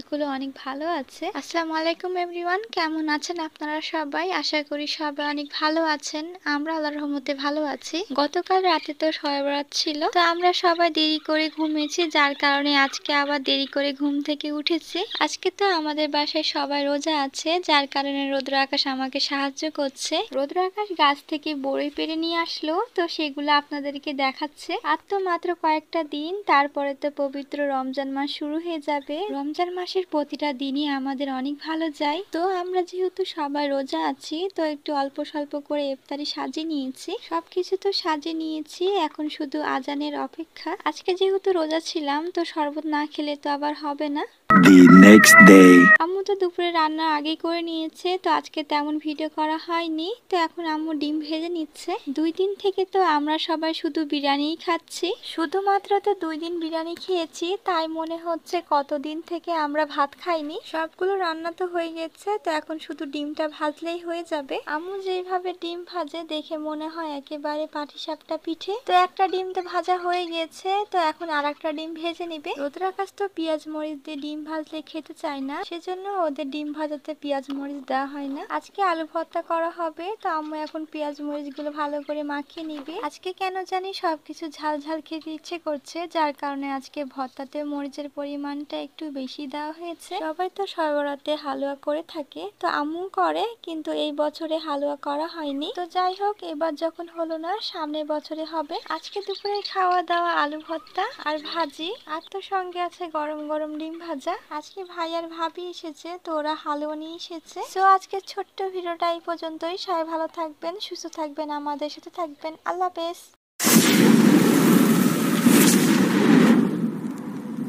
মরিচগুলো অনেক ভালো আছে। আসসালামু আলাইকুম এভরিওয়ান, কেমন আছেন আপনারা সবাই? আশা করি সবাই অনেক ভালো আছেন। আমরা আল্লাহর রহমতে ভালো আছি। গতকাল রাতে তো শবে বরাত ছিল, তো আমরা সবাই দেরি করে ঘুমিয়েছি, যার কারণে আজকে আবার দেরি করে ঘুম থেকে উঠেছি। আজকে তো আমাদের বাসায় সবাই রোজা আছে, যার কারণে রৌদ্র আকাশ আমাকে সাহায্য করছে। রৌদ্র আকাশ গাছ থেকে বড়ই পেড়ে নিয়ে আসলো, তো সেগুলো আপনাদেরকে দেখাচ্ছে। আর তো মাত্র কয়েকটা দিন, তারপরে তো পবিত্র রমজান মাস শুরু হয়ে যাবে। রমজান মাসের প্রতিটা দিনই আমাদের অনেক ভালো যায়। তো আমরা যেহেতু সবাই রোজা আছি, তো একটু অল্প স্বল্প করে ইফতারি সাজিয়ে নিয়েছি। সবকিছু তো সাজিয়ে নিয়েছি, এখন শুধু আজানের অপেক্ষা। আজকে যেহেতু রোজা ছিলাম, তো শরবত না খেলে তো আবার হবে না। The next day. আম্মু তো দুপুরে রান্না আগেই করে নিয়েছে, তো আজকে তেমন ভিডিও করা হয়নি। তো এখন আম্মু ডিম ভেজে নিচ্ছে। 2 দিন থেকে তো আমরা সবাই শুধু বিরিয়ানিই খাচ্ছি। শুধুমাত্র তো 2 দিন বিরিয়ানি খেয়েছি, তাই মনে হচ্ছে কতদিন থেকে আমরা ভাত খাইনি। সবগুলো রান্না তো হয়ে গেছে, তো এখন শুধু ডিমটা ভাজলেই হয়ে যাবে। আম্মু যেভাবে ডিম ভাজে দেখে মনে হয় একেবারে পাটিসাপটা পিঠে। তো একটা ডিম তো ভাজা হয়ে গেছে, তো এখন আর একটা ডিম ভেজে নিবে। রোদ্র আকাশ তো পেঁয়াজ মরিচ দিয়ে ডিম ভাজলে খেতে চায় না, সেজন্য ওদের ডিম ভাজাতে পেঁয়াজ মরিচ দেওয়া হয় না। আজকে আলু ভর্তা করা হবে, তো আম্মু এখন পেঁয়াজ মরিচ গুলো ভালো করে মাখিয়ে নিবে। আজকে কেন জানি সবকিছু ঝাল ঝাল খেতে ইচ্ছে করছে, যার কারণে আজকে ভর্তাতে মরিচের পরিমাণটা একটু বেশি দেওয়া হয়েছে। সবাই তো সরবরাতে হালুয়া করে থাকে, তো আম্মু করে, কিন্তু এই বছরে হালুয়া করা হয়নি। তো যাই হোক, এবার যখন হলো না, সামনের বছরে হবে। আজকে দুপুরে খাওয়া দাওয়া আলু ভর্তা আর ভাজি, আর তো সঙ্গে আছে গরম গরম ডিম ভাজা। আজকে ভাই আর ভাবি এসেছে, তো ওরা হালুয়া নিয়ে এসেছে। তো আজকে ছোট্ট ভিডিওটা এই পর্যন্তই। সবাই ভালো থাকবেন, সুস্থ থাকবেন, আমাদের সাথে থাকবেন। আল্লাহ হাফেজ।